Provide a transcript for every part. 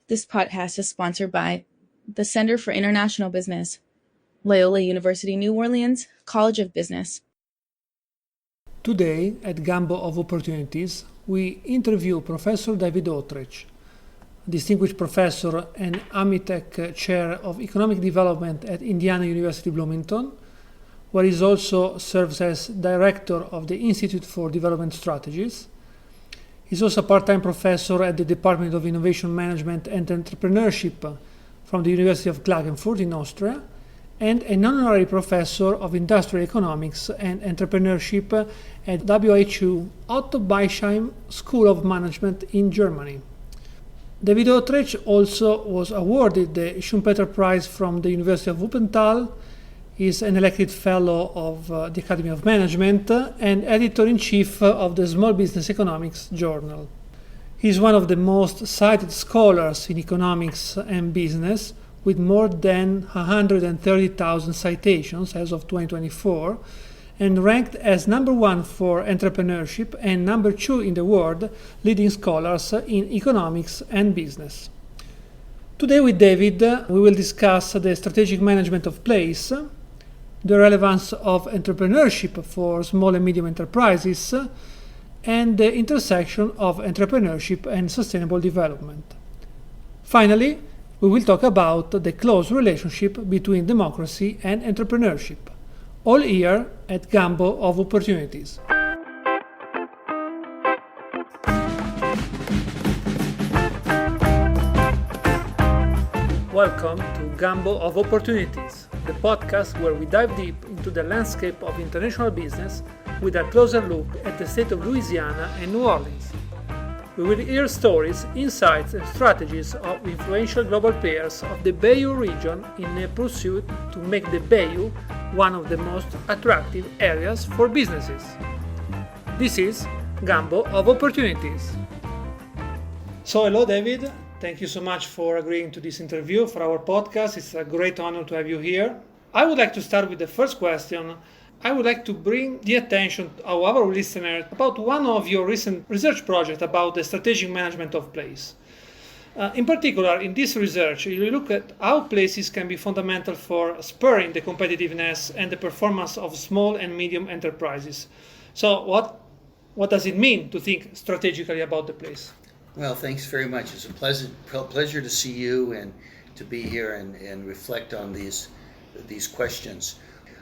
This podcast is sponsored by the Center for International Business, Loyola University New Orleans College of Business. Today, at Gambo of Opportunities, we interview Professor David Audretsch, distinguished professor and Amitech Chair of Economic Development at Indiana University Bloomington, where he also serves as Director of the Institute for Development Strategies. He's also a part-time professor at the Department of Innovation Management and Entrepreneurship from the University of Klagenfurt in Austria, and an honorary professor of industrial economics and entrepreneurship at WHU Otto Beisheim School of Management in Germany. David Audretsch also was awarded the Schumpeter Prize from the University of Wuppertal. He is an elected fellow of the Academy of Management and editor-in-chief of the Small Business Economics Journal. He is one of the most cited scholars in economics and business, with more than 130,000 citations as of 2024, and ranked as number one for entrepreneurship and number two in the world leading scholars in economics and business. Today with David, we will discuss the strategic management of place, the relevance of entrepreneurship for small and medium enterprises, and the intersection of entrepreneurship and sustainable development. Finally, we will talk about the close relationship between democracy and entrepreneurship, all here at Gambo of Opportunities. Welcome to Gambo of Opportunities, the podcast where we dive deep into the landscape of international business with a closer look at the state of Louisiana and New Orleans. We will hear stories, insights, and strategies of influential global players of the Bayou region in a pursuit to make the Bayou one of the most attractive areas for businesses. This is Gambo of Opportunities. So, hello, David. Thank you so much for agreeing to this interview for our podcast. It's a great honor to have you here. I would like to start with the first question. I would like to bring the attention of our listeners about one of your recent research projects about the strategic management of place. In particular, in this research, you look at how places can be fundamental for spurring the competitiveness and the performance of small and medium enterprises. So what does it mean to think strategically about the place? Well, thanks very much. It's a pleasure to see you and to be here and reflect on these questions.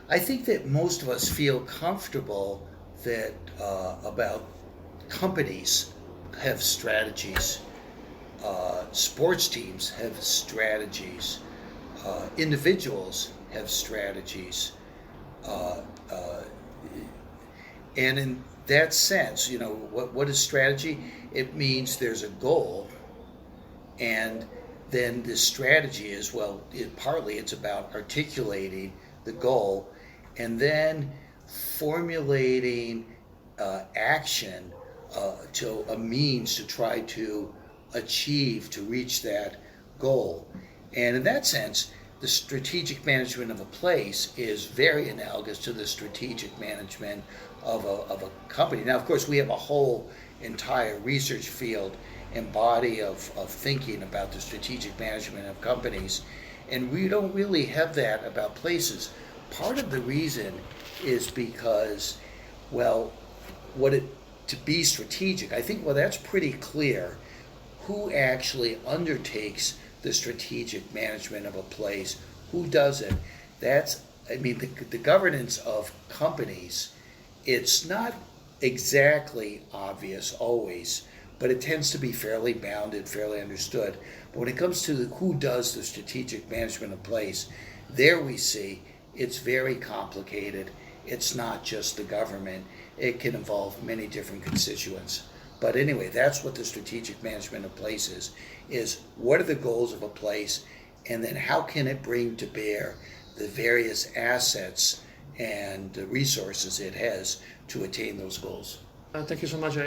I think that most of us feel comfortable that about companies have strategies, sports teams have strategies, individuals have strategies, and in that sense, what is strategy? It means there's a goal, and then the strategy is, partly it's about articulating the goal and then formulating action to a means to try to reach that goal. And in that sense, the strategic management of a place is very analogous to the strategic management of a company. Now, of course, we have a whole entire research field and body of thinking about the strategic management of companies, and we don't really have that about places. Part of the reason is because, to be strategic, I think, that's pretty clear. Who actually undertakes the strategic management of a place? Who does it? The governance of companies, it's not exactly obvious always, but it tends to be fairly bounded, fairly understood. But when it comes to who does the strategic management of place, there we see it's very complicated. It's not just the government. It can involve many different constituents. But anyway, that's what the strategic management of place is what are the goals of a place, and then how can it bring to bear the various assets and resources it has to attain those goals. Thank you so much.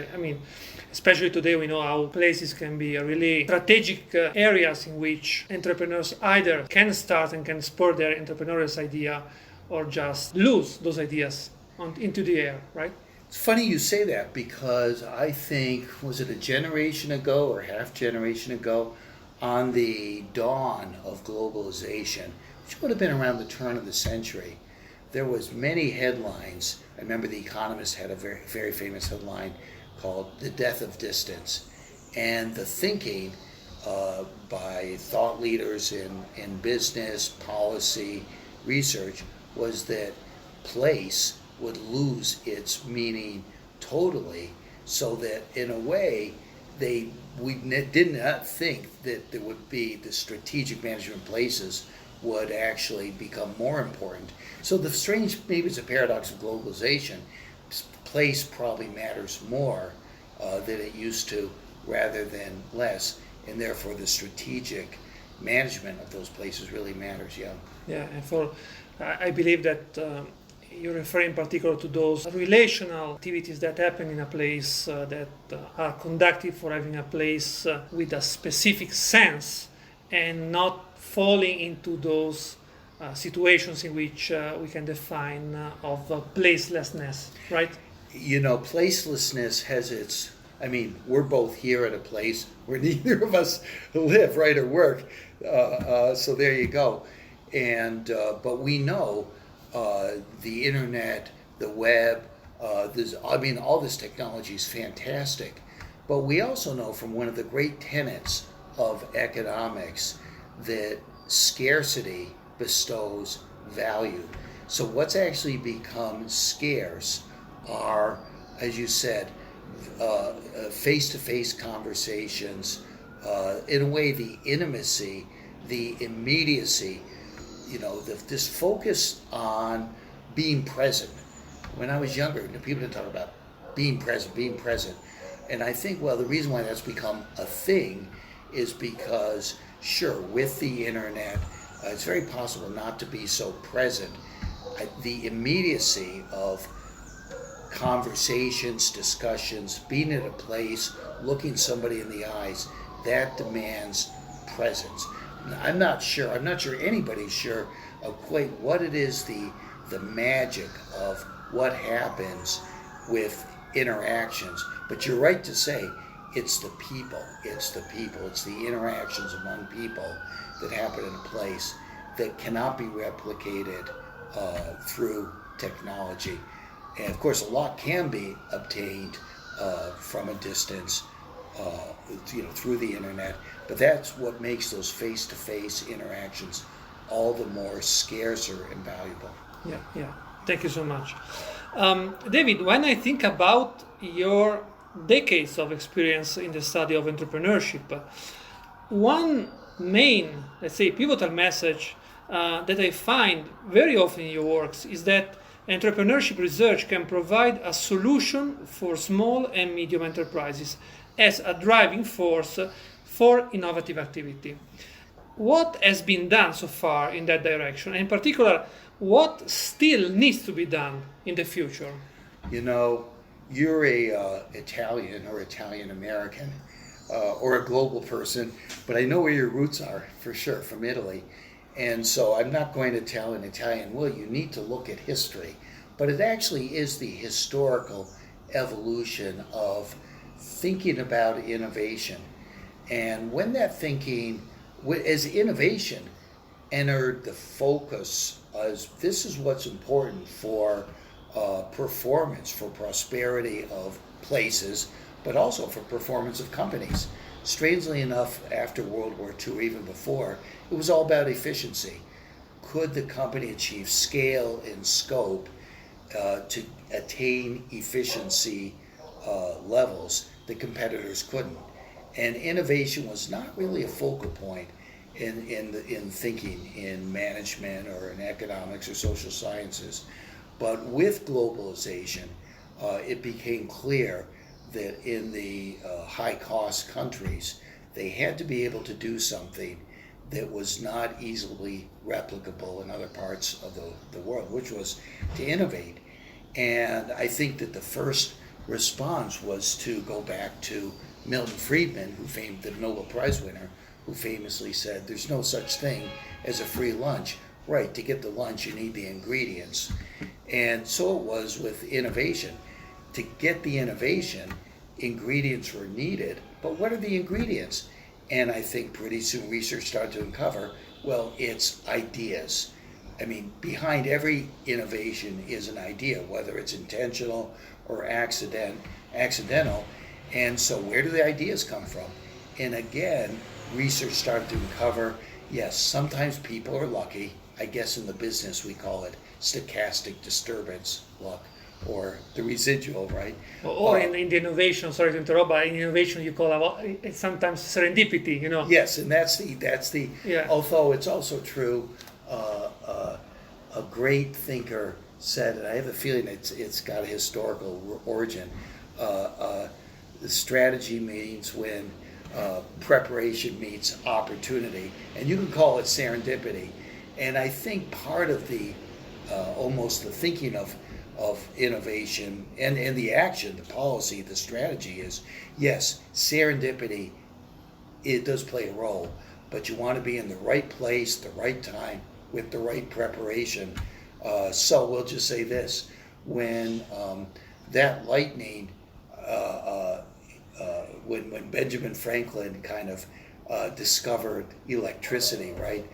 Especially today, we know how places can be really strategic areas in which entrepreneurs either can start and can spur their entrepreneurial idea or just lose those ideas into the air, right? It's funny you say that, because I think, was it a generation ago or half generation ago, on the dawn of globalization, which would have been around the turn of the century, there was many headlines. I remember The Economist had a very, very famous headline called "The Death of Distance," and the thinking by thought leaders in business, policy, research was that place would lose its meaning totally, so that in a way we did not think that there would be the strategic management of places would actually become more important. So the strange, maybe it's a paradox of globalization, place probably matters more than it used to rather than less, and therefore the strategic management of those places really matters. Yeah, and I believe that you refer in particular to those relational activities that happen in a place that are conducted for having a place with a specific sense, and not falling into those situations in which we can define of placelessness, right? Placelessness has its, we're both here at a place where neither of us live, right, or work. So there you go. But we know the internet, the web, all this technology is fantastic. But we also know from one of the great tenets of economics that scarcity bestows value. So what's actually become scarce are, as you said, face-to-face conversations, in a way the intimacy, the immediacy, this focus on being present. When I was younger, people didn't talk about being present. And I think, the reason why that's become a thing is because, sure, with the internet, it's very possible not to be so present. The immediacy of conversations, discussions, being at a place, looking somebody in the eyes, that demands presence. I'm not sure anybody's sure of quite what it is, the magic of what happens with interactions. But you're right to say it's the people, it's the interactions among people that happen in a place that cannot be replicated through technology. And of course, a lot can be obtained from a distance, through the internet. But that's what makes those face-to-face interactions all the more scarcer and valuable. Yeah. Thank you so much. David, when I think about your decades of experience in the study of entrepreneurship, one main, let's say, pivotal message that I find very often in your works is that entrepreneurship research can provide a solution for small and medium enterprises as a driving force for innovative activity. What has been done so far in that direction? And in particular, what still needs to be done in the future? You're a Italian or Italian American or a global person, but I know where your roots are for sure, from Italy. And so I'm not going to tell an Italian, well, you need to look at history. But it actually is the historical evolution of thinking about innovation. And when that thinking, as innovation entered the focus as this is what's important for performance, for prosperity of places, but also for performance of companies. Strangely enough, after World War II, even before, it was all about efficiency. Could the company achieve scale and scope to attain efficiency levels that competitors couldn't? And innovation was not really a focal point in thinking in management or in economics or social sciences. But with globalization, it became clear that in the high-cost countries, they had to be able to do something that was not easily replicable in other parts of the world, which was to innovate. And I think that the first response was to go back to Milton Friedman, the Nobel Prize winner, who famously said, there's no such thing as a free lunch. Right, to get the lunch, you need the ingredients. And so it was with innovation. To get the innovation, ingredients were needed. But what are the ingredients? And I think pretty soon research started to uncover, well, it's ideas. I mean, behind every innovation is an idea, whether it's intentional or accidental. And so where do the ideas come from? And again, research started to uncover, yes, sometimes people are lucky. I guess in the business we call it stochastic disturbance luck, or the residual, right? Or in the innovation, sorry to interrupt, but in innovation you call it sometimes serendipity, you know. Yes, and that's the Yeah. although it's also true, a great thinker said, and I have a feeling it's got a historical origin. The strategy means when preparation meets opportunity, and you can call it serendipity. And I think part of the almost the thinking of innovation and the action, the policy, the strategy is, yes, serendipity, it does play a role, but you want to be in the right place, the right time, with the right preparation. So we'll just say this, when that lightning, when Benjamin Franklin kind of discovered electricity, right?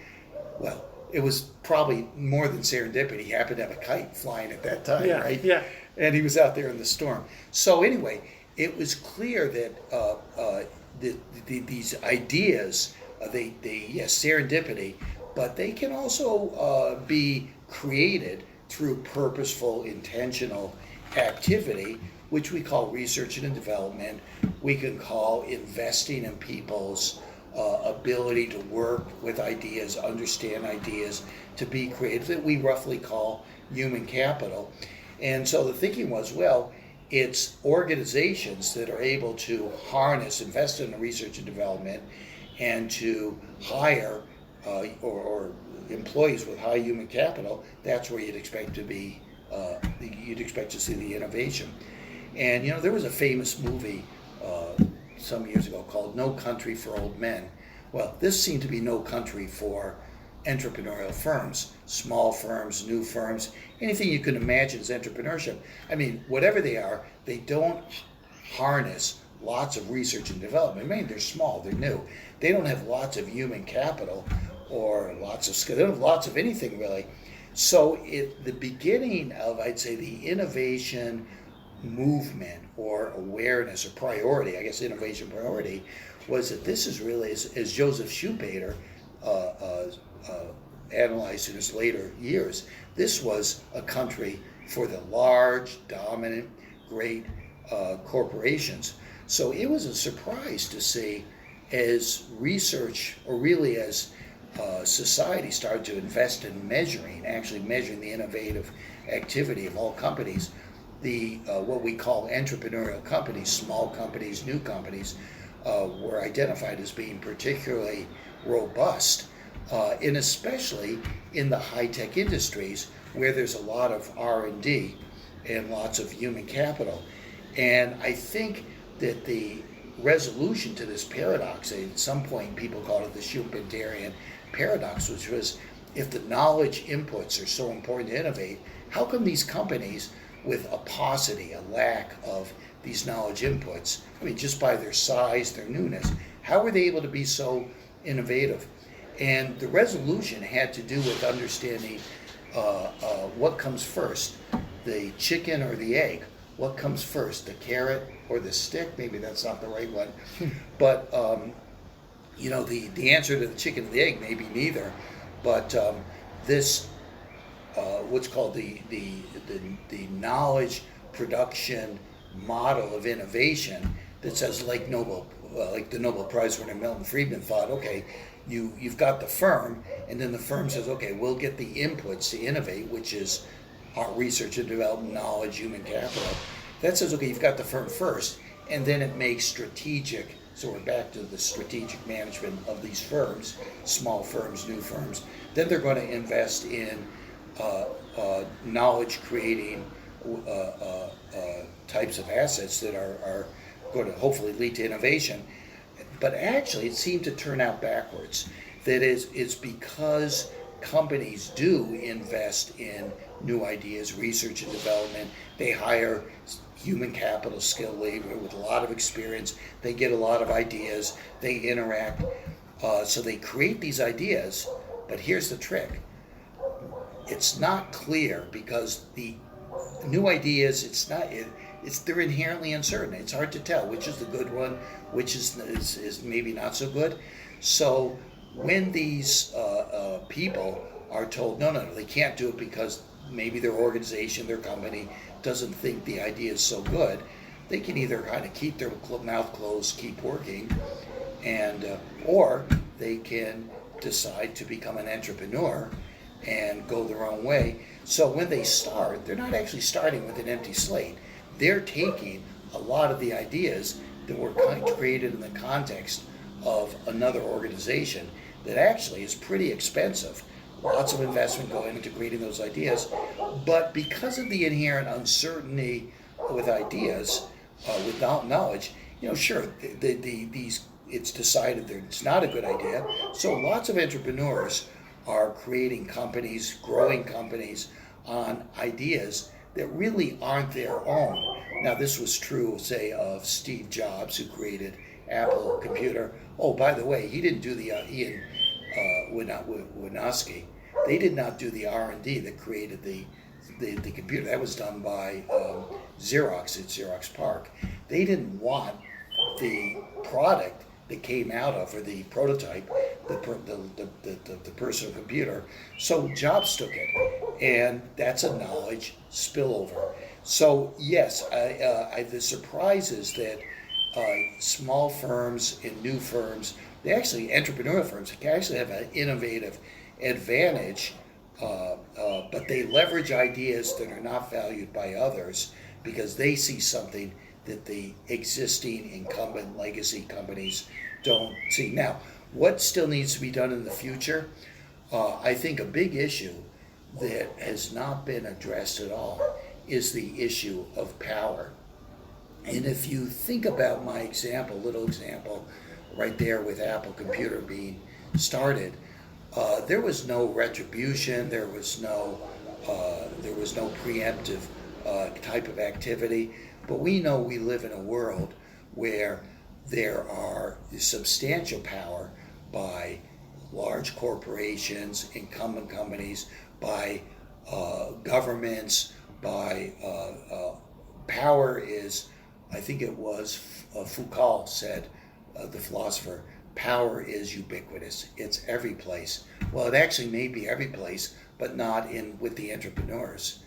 Well, it was probably more than serendipity. He happened to have a kite flying at that time, Yeah, right? yeah. And he was out there in the storm. So anyway, it was clear that these ideas, yes, serendipity, but they can also be created through purposeful, intentional activity, which we call research and development. We can call investing in people's ability to work with ideas, understand ideas, to be creative, that we roughly call human capital. And so the thinking was, well, it's organizations that are able to harness, invest in research and development, and to hire or employees with high human capital. That's where you'd expect to be. You'd expect to see the innovation. And there was a famous movie some years ago called No Country for Old Men. Well, this seemed to be no country for entrepreneurial firms, small firms, new firms, anything you can imagine as entrepreneurship. I mean, whatever they are, they don't harness lots of research and development. I mean, they're small, they're new. They don't have lots of human capital or lots of skill. They don't have lots of anything really. So the beginning of, I'd say, the innovation movement or awareness or priority, I guess innovation priority, was that this is really, as Joseph Schumpeter analyzed in his later years, this was a country for the large, dominant, great corporations. So it was a surprise to see, as research, or really as society started to invest in actually measuring the innovative activity of all companies, the what we call entrepreneurial companies, small companies, new companies, were identified as being particularly robust, and especially in the high-tech industries where there's a lot of R&D and lots of human capital. And I think that the resolution to this paradox, at some point people called it the Schumpeterian paradox, which was, if the knowledge inputs are so important to innovate, how come these companies with a paucity, a lack of these knowledge inputs, I mean, just by their size, their newness, how were they able to be so innovative? And the resolution had to do with understanding what comes first, the chicken or the egg. What comes first, the carrot or the stick? Maybe that's not the right one. But, the answer to the chicken and the egg may be neither. But this, what's called the knowledge production model of innovation, that says, like the Nobel Prize winner Milton Friedman thought, okay, you've got the firm, and then the firm says, okay, we'll get the inputs to innovate, which is our research and development, knowledge, human capital. That says, okay, you've got the firm first, and then it makes strategic. So we're back to the strategic management of these firms, small firms, new firms. Then they're going to invest in knowledge creating types of assets that are going to hopefully lead to innovation. But actually, it seemed to turn out backwards. That is, it's because companies do invest in new ideas, research and development. They hire human capital skilled labor with a lot of experience. They get a lot of ideas. They interact. So they create these ideas. But here's the trick. It's not clear because the new ideas, they're inherently uncertain. It's hard to tell which is the good one, which is maybe not so good. So when these people are told, no, they can't do it because maybe their organization, their company doesn't think the idea is so good, they can either kind of keep their mouth closed, keep working, and or they can decide to become an entrepreneur and go their own way. So when they start, they're not actually starting with an empty slate. They're taking a lot of the ideas that were created in the context of another organization that actually is pretty expensive. Lots of investment going into creating those ideas. But because of the inherent uncertainty with ideas, without knowledge, sure, it's decided that it's not a good idea. So lots of entrepreneurs are creating companies, growing companies on ideas that really aren't their own. Now, this was true, say, of Steve Jobs, who created Apple Computer. Oh, by the way, he didn't do the Ian Wojnarowski. They did not do the R&D that created the computer. That was done by Xerox at Xerox PARC. They didn't want the product that came out of, or the prototype, the personal computer. So Jobs took it, and that's a knowledge spillover. So yes, the surprise is that small firms and new firms, entrepreneurial firms, can actually have an innovative advantage, but they leverage ideas that are not valued by others because they see something that the existing incumbent legacy companies don't see. Now, what still needs to be done in the future? I think a big issue that has not been addressed at all is the issue of power. And if you think about my little example right there with Apple Computer being started, there was no retribution, there was no preemptive type of activity. But we know we live in a world where there are substantial power by large corporations, incumbent companies, by governments, by power is, I think it was Foucault said, the philosopher, power is ubiquitous. It's every place. Well, it actually may be every place, but not with the entrepreneurs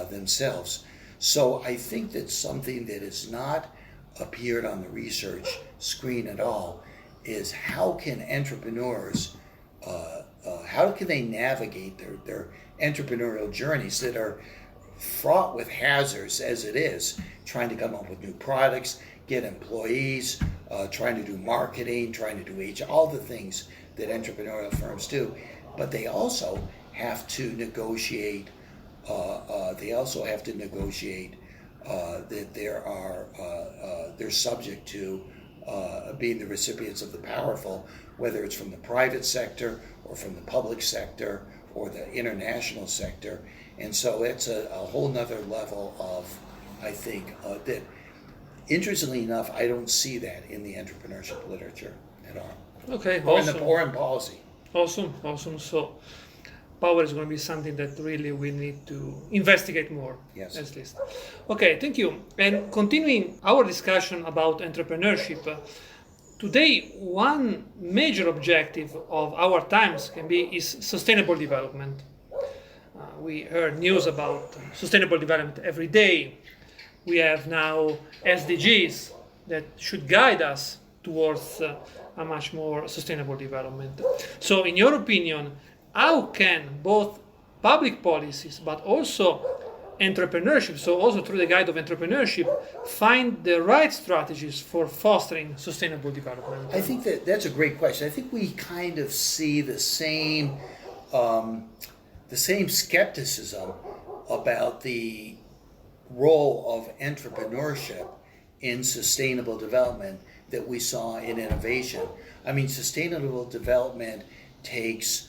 themselves. So I think that something that has not appeared on the research screen at all is how can entrepreneurs, how can they navigate their entrepreneurial journeys that are fraught with hazards as it is, trying to come up with new products, get employees, trying to do marketing, trying to do HR, all the things that entrepreneurial firms do. But they also have to negotiate that they're subject to being the recipients of the powerful, whether it's from the private sector or from the public sector or the international sector. And so it's a whole nother level of, I think, that interestingly enough, I don't see that in the entrepreneurship literature at all. Okay, or awesome. Or in policy. Awesome. So power is going to be something that really we need to investigate more, yes, at least. Okay, thank you. And continuing our discussion about entrepreneurship, today one major objective of our times is sustainable development. We heard news about sustainable development every day. We have now SDGs that should guide us towards a much more sustainable development. So in your opinion, how can both public policies but also entrepreneurship, so also through the guide of entrepreneurship, find the right strategies for fostering sustainable development? I think that's a great question. I think we kind of see the same skepticism about the role of entrepreneurship in sustainable development that we saw in innovation. I mean, sustainable development takes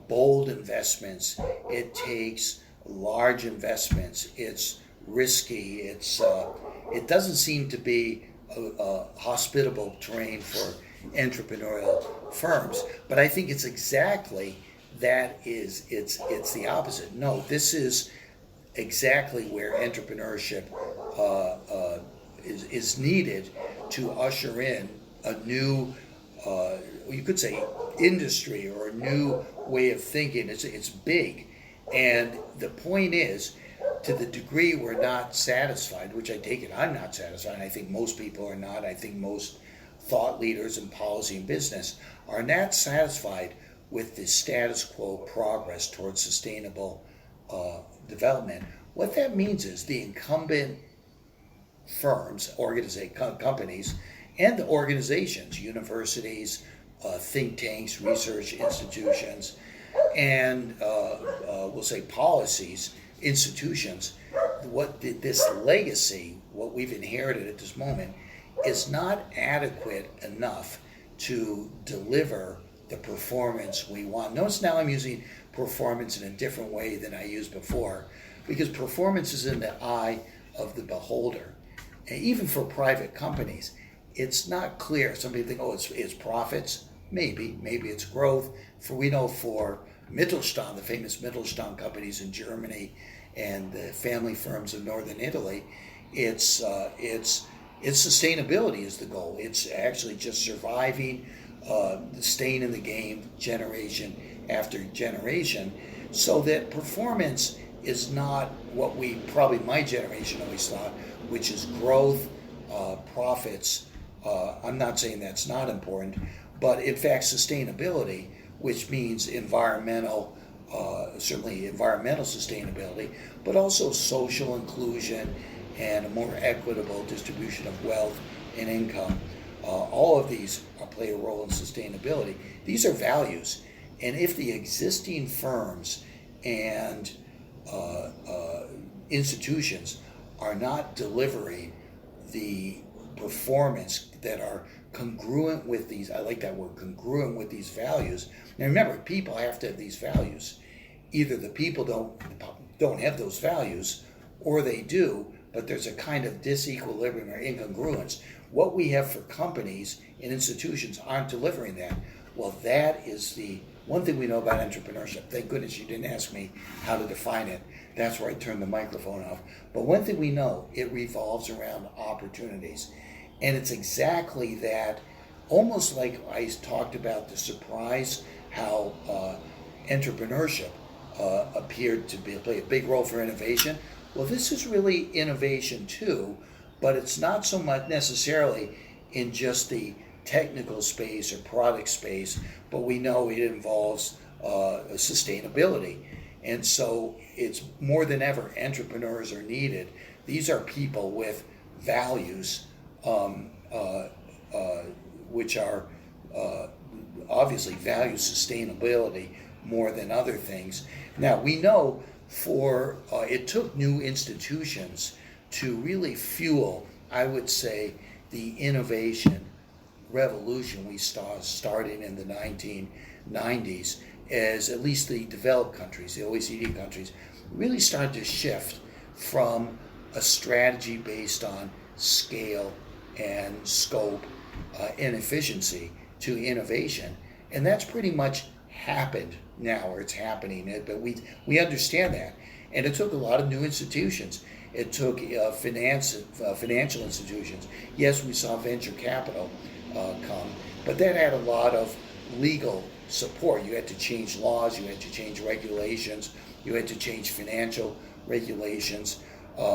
bold investments. It takes large investments. It's risky. It doesn't seem to be a hospitable terrain for entrepreneurial firms. But I think it's exactly that is it's the opposite. No, this is exactly where entrepreneurship is needed to usher in a new, you could say, industry or a new way of thinking. It's big, and the point is, to the degree we're not satisfied, which I take it I'm not satisfied, and I think most people are not. I think most thought leaders in policy and business are not satisfied with the status quo progress towards sustainable development. What that means is the incumbent firms, companies, and the organizations, universities, think tanks, research institutions, and we'll say policies, institutions, this legacy, what we've inherited at this moment, is not adequate enough to deliver the performance we want. Notice now I'm using performance in a different way than I used before, because performance is in the eye of the beholder. And even for private companies, it's not clear. Some people think, oh, it's profits. Maybe it's growth. We know for Mittelstand, the famous Mittelstand companies in Germany and the family firms of northern Italy, it's sustainability is the goal. It's actually just surviving, staying in the game generation after generation, so that performance is not what probably my generation always thought, which is growth, profits. I'm not saying that's not important, but in fact sustainability, which means certainly environmental sustainability, but also social inclusion and a more equitable distribution of wealth and income. All of these play a role in sustainability. These are values, and if the existing firms and institutions are not delivering the performance that are congruent with these, I like that word, congruent with these values. Now remember, people have to have these values. Either the people don't have those values, or they do, but there's a kind of disequilibrium or incongruence. What we have for companies and institutions aren't delivering that. Well, that is the one thing we know about entrepreneurship. Thank goodness you didn't ask me how to define it. That's where I turned the microphone off. But one thing we know, it revolves around opportunities. And it's exactly that, almost like I talked about the surprise, how entrepreneurship appeared to play a big role for innovation. Well, this is really innovation too, but it's not so much necessarily in just the technical space or product space, but we know it involves sustainability. And so it's more than ever, entrepreneurs are needed. These are people with values, which are obviously value sustainability more than other things. Now, we know it took new institutions to really fuel, I would say, the innovation revolution we started in the 1990s, as at least the developed countries, the OECD countries, really started to shift from a strategy based on scale and scope and efficiency to innovation. And that's pretty much happened now, or it's happening, but we understand that. And it took a lot of new institutions. It took financial institutions. Yes, we saw venture capital come, but that had a lot of legal support. You had to change laws, you had to change regulations, you had to change financial regulations.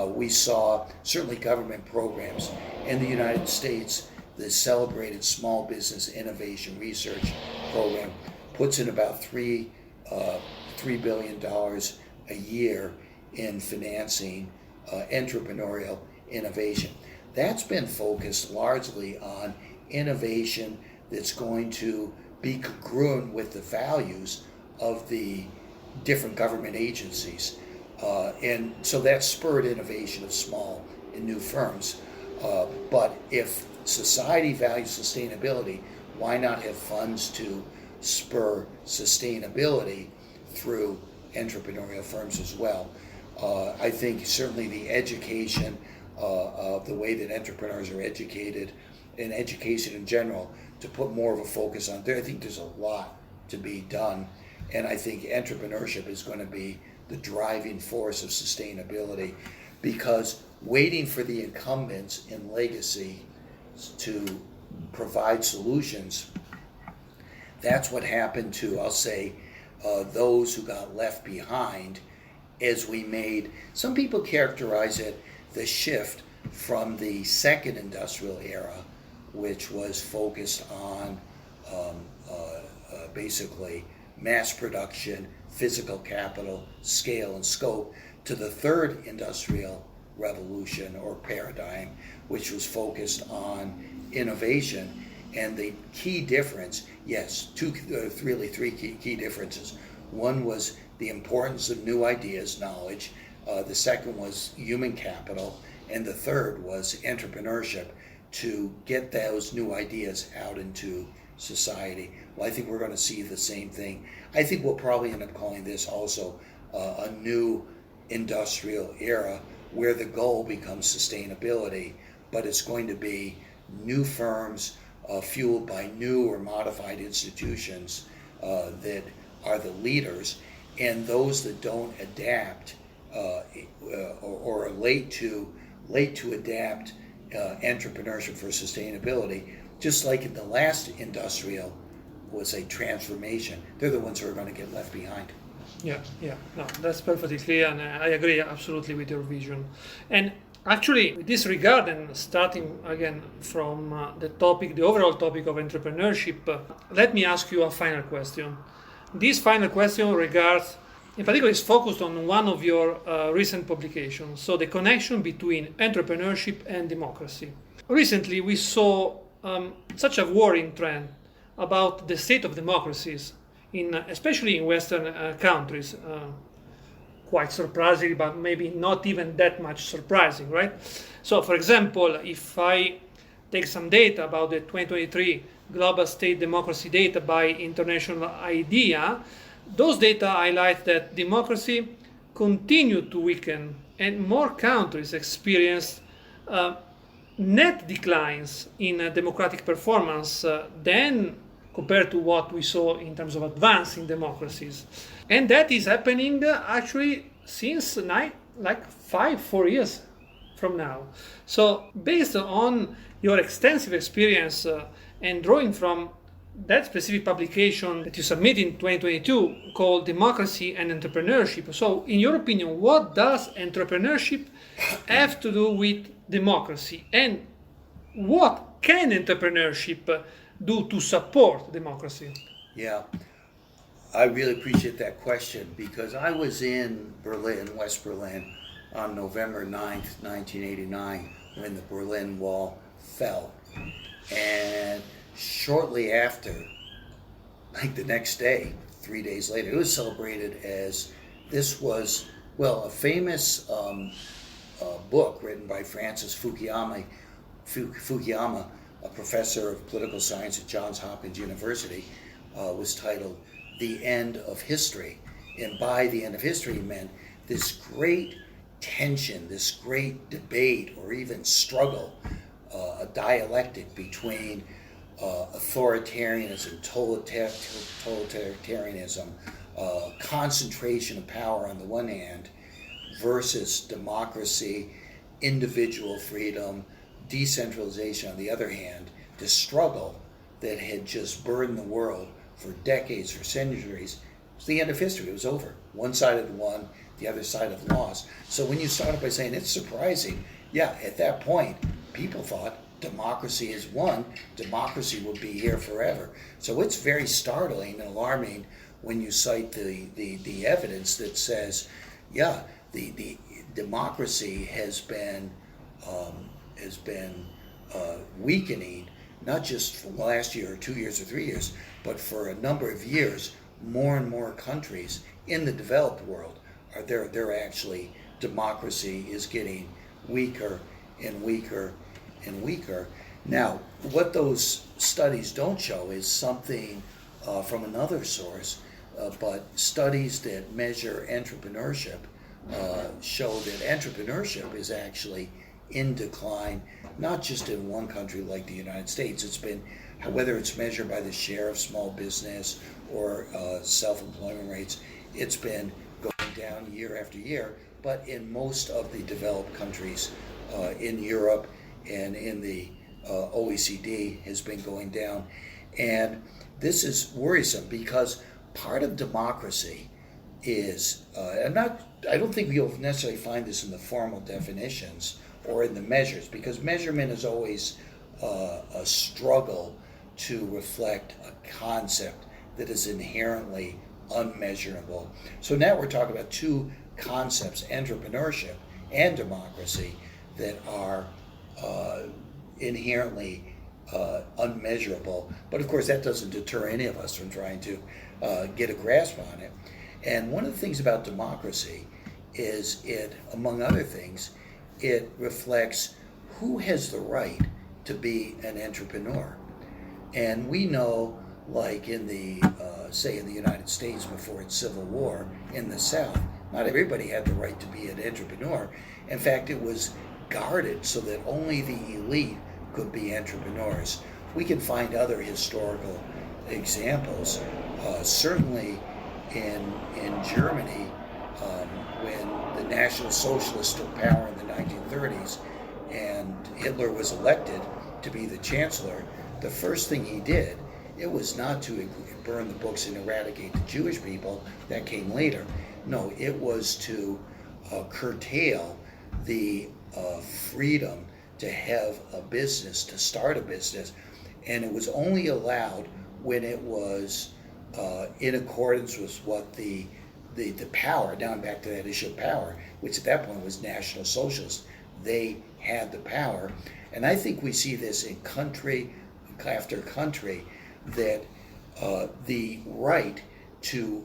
We saw certainly government programs. In the United States, the celebrated Small Business Innovation Research Program puts in about $3 billion a year in financing entrepreneurial innovation. That's been focused largely on innovation that's going to be congruent with the values of the different government agencies. And so that spurred innovation of small and new firms. But if society values sustainability, why not have funds to spur sustainability through entrepreneurial firms as well? I think certainly the education of the way that entrepreneurs are educated and education in general, to put more of a focus on there. I think there's a lot to be done, and I think entrepreneurship is going to be the driving force of sustainability, because waiting for the incumbents in legacy to provide solutions, that's what happened to, I'll say, those who got left behind as we made, some people characterize it, the shift from the second industrial era, which was focused on basically mass production, physical capital, scale and scope, to the third industrial revolution or paradigm, which was focused on innovation. And the key difference, yes, three key differences. One was the importance of new ideas, knowledge. The second was human capital. And the third was entrepreneurship, to get those new ideas out into society. Well, I think we're going to see the same thing. I think we'll probably end up calling this also a new industrial era, where the goal becomes sustainability, but it's going to be new firms fueled by new or modified institutions that are the leaders, and those that don't adapt or are late to adapt entrepreneurship for sustainability, just like in the last industrial was a transformation, they're the ones who are going to get left behind. Yeah, no, that's perfectly clear, and I agree absolutely with your vision. And actually, with this regard, and starting again from the overall topic of entrepreneurship, let me ask you a final question. This final question regards, in particular, is focused on one of your recent publications, so the connection between entrepreneurship and democracy. Recently, we saw such a worrying trend about the state of democracies, especially in Western countries. Quite surprising, but maybe not even that much surprising, right? So, for example, if I take some data about the 2023 Global State Democracy data by International IDEA, those data highlight that democracy continued to weaken and more countries experienced net declines in democratic performance than compared to what we saw in terms of advancing democracies. And that is happening actually since 4 years from now. So based on your extensive experience and drawing from that specific publication that you submitted in 2022 called Democracy and Entrepreneurship. So in your opinion, what does entrepreneurship have to do with democracy? And what can entrepreneurship do to support democracy? Yeah, I really appreciate that question, because I was in Berlin, West Berlin, on November 9th, 1989, when the Berlin Wall fell. And shortly after, like the next day, 3 days later, it was celebrated as, this was, well, a famous book written by Francis Fukuyama, a professor of political science at Johns Hopkins University, was titled The End of History. And by the end of history meant this great tension, this great debate, or even struggle, a dialectic between authoritarianism, totalitarianism, concentration of power on the one hand, versus democracy, individual freedom, decentralization on the other hand. The struggle that had just burned the world for decades, for centuries, was the end of history. It was over. One side had won, the other side had lost. So when you started by saying it's surprising, yeah, at that point, people thought democracy is won, democracy will be here forever. So it's very startling and alarming when you cite the evidence that says, yeah, the democracy has been weakening, not just for the last year or 2 years or 3 years, but for a number of years. More and more countries in the developed world they're actually, democracy is getting weaker and weaker and weaker. Now, what those studies don't show is something from another source, but studies that measure entrepreneurship show that entrepreneurship is actually in decline, not just in one country like the United States. It's been, whether it's measured by the share of small business or self-employment rates, it's been going down year after year. But in most of the developed countries, in Europe and in the OECD, has been going down. And this is worrisome because part of democracy is, I don't think you'll necessarily find this in the formal definitions or in the measures, because measurement is always a struggle to reflect a concept that is inherently unmeasurable. So now we're talking about two concepts, entrepreneurship and democracy, that are inherently unmeasurable. But of course that doesn't deter any of us from trying to get a grasp on it. And one of the things about democracy is it, among other things, it reflects who has the right to be an entrepreneur. And we know, like in the, say in the United States before its Civil War in the South, not everybody had the right to be an entrepreneur. In fact, it was guarded so that only the elite could be entrepreneurs. We can find other historical examples. Certainly in Germany, when the National Socialists took power in the 1930s and Hitler was elected to be the chancellor, the first thing he did, it was not to burn the books and eradicate the Jewish people. That came later. No, it was to curtail the freedom to have a business, to start a business, and it was only allowed when it was in accordance with what the power, down back to that issue of power, which at that point was National Socialists. They had the power, and I think we see this in country after country, that the right to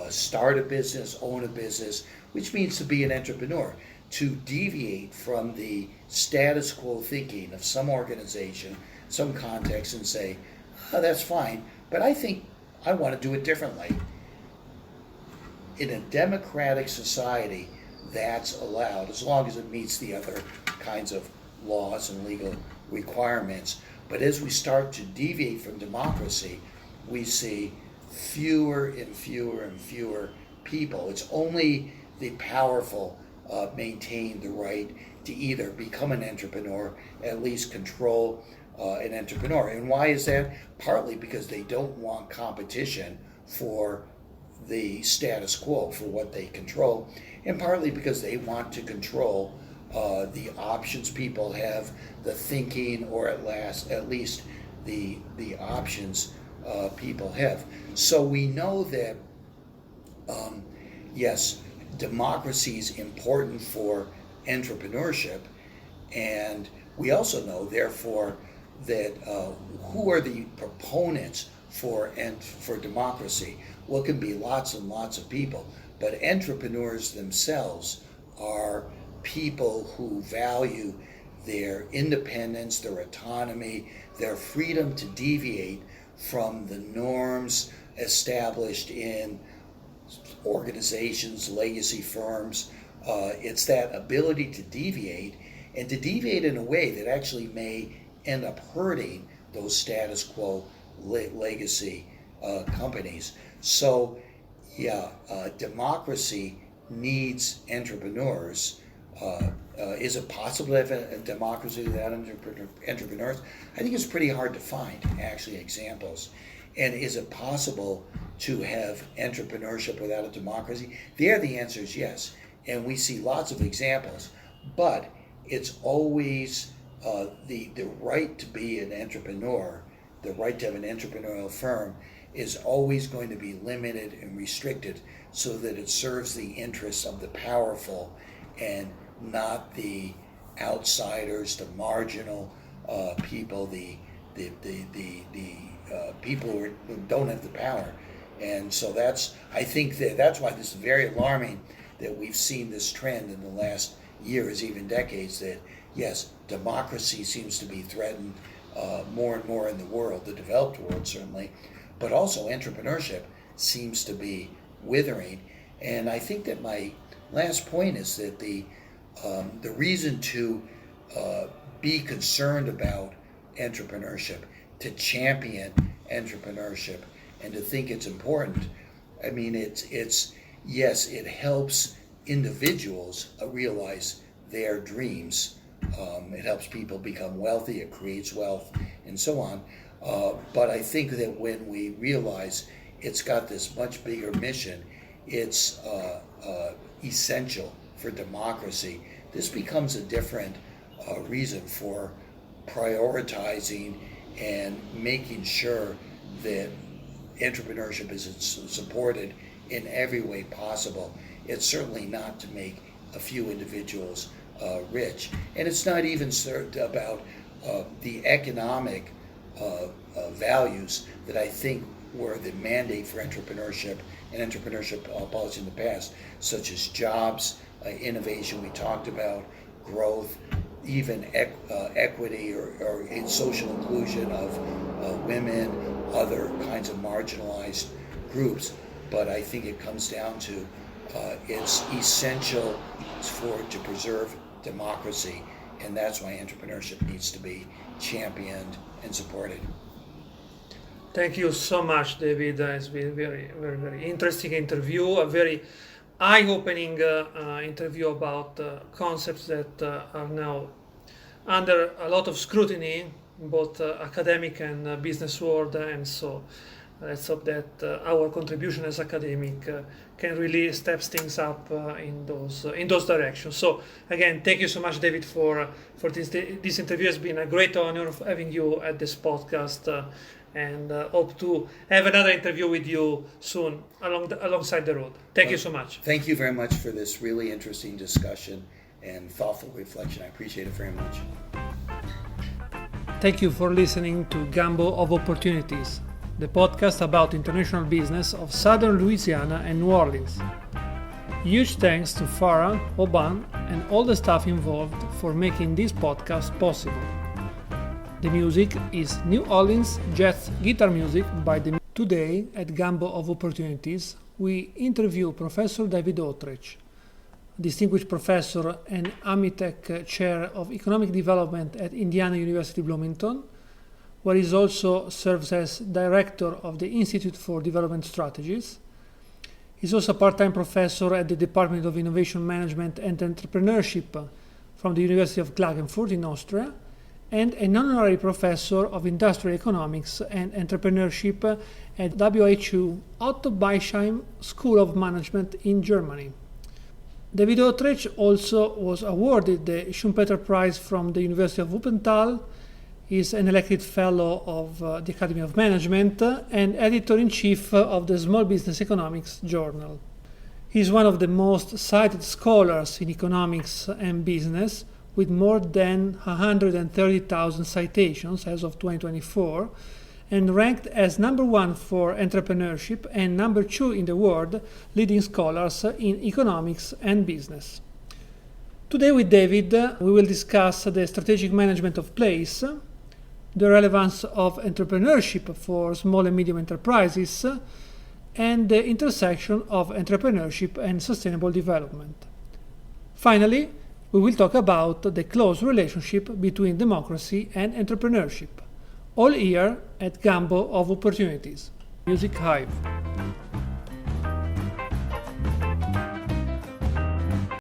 start a business, own a business, which means to be an entrepreneur, to deviate from the status quo thinking of some organization, some context, and say, oh, that's fine, but I think I want to do it differently. In a democratic society, that's allowed, as long as it meets the other kinds of laws and legal requirements. But as we start to deviate from democracy, we see fewer and fewer and fewer people. It's only the powerful maintain the right to either become an entrepreneur, at least control an entrepreneur. And why is that? Partly because they don't want competition for the status quo, for what they control, and partly because they want to control the options people have, the thinking, or at least the options people have. So we know that yes, democracy is important for entrepreneurship, and we also know, therefore, that who are the proponents for democracy? Well, it can be lots and lots of people, but entrepreneurs themselves are people who value their independence, their autonomy, their freedom to deviate from the norms established in organizations, legacy firms. It's that ability to deviate, and to deviate in a way that actually may end up hurting those status quo legacy companies. So yeah, democracy needs entrepreneurs. Is it possible to have a democracy without entrepreneurs? I think it's pretty hard to find, actually, examples. And is it possible to have entrepreneurship without a democracy? There, the answer is yes. And we see lots of examples. But it's always the right to be an entrepreneur, the right to have an entrepreneurial firm, is always going to be limited and restricted so that it serves the interests of the powerful and not the outsiders, the marginal people, the people who don't have the power. And so I think that's why this is very alarming, that we've seen this trend in the last years, even decades, that yes, democracy seems to be threatened more and more in the world, the developed world certainly, but also entrepreneurship seems to be withering. And I think that my last point is that the reason to be concerned about entrepreneurship, to champion entrepreneurship, and to think it's important. I mean, it's yes, it helps individuals realize their dreams. It helps people become wealthy. It creates wealth, and so on. But I think that when we realize it's got this much bigger mission, it's essential for democracy. This becomes a different reason for prioritizing and making sure that entrepreneurship is supported in every way possible. It's certainly not to make a few individuals rich, and it's not even about the economic values that I think were the mandate for entrepreneurship and entrepreneurship policy in the past, such as jobs, innovation we talked about, growth, even equity or social inclusion of women, other kinds of marginalized groups. But I think it comes down to it's essential to preserve democracy, and that's why entrepreneurship needs to be championed and supported. Thank you so much, David. It's been a very, very, very interesting interview, a very eye-opening interview about concepts that are now under a lot of scrutiny, both academic and business world, and so let's hope that our contribution as academic can really step things up in those directions. So again, thank you so much, David, for this interview. It's been a great honor of having you at this podcast, and hope to have another interview with you soon alongside the road. Thank you so much. Thank you very much for this really interesting discussion and thoughtful reflection. I appreciate it very much. Thank you for listening to Gamble of Opportunities, the podcast about international business of Southern Louisiana and New Orleans. Huge thanks to Farah, Oban, and all the staff involved for making this podcast possible. The music is New Orleans jazz guitar music by the... Today, at Gamble of Opportunities, we interview Professor David Audretsch, distinguished professor and Amitech chair of economic development at Indiana University Bloomington, where he also serves as director of the Institute for Development Strategies. He's also a part-time professor at the Department of Innovation Management and Entrepreneurship from the University of Klagenfurt in Austria, and an honorary professor of industrial economics and entrepreneurship at WHU Otto Beisheim School of Management in Germany. David Audretsch also was awarded the Schumpeter Prize from the University of Wuppertal. He is an elected fellow of the Academy of Management and editor-in-chief of the Small Business Economics Journal. He is one of the most cited scholars in economics and business, with more than 130,000 citations as of 2024, and ranked as number one for entrepreneurship and number two in the world leading scholars in economics and business. Today with David, we will discuss the strategic management of place, the relevance of entrepreneurship for small and medium enterprises, and the intersection of entrepreneurship and sustainable development. Finally, we will talk about the close relationship between democracy and entrepreneurship, all here at Gamble of Opportunities. Music Hive.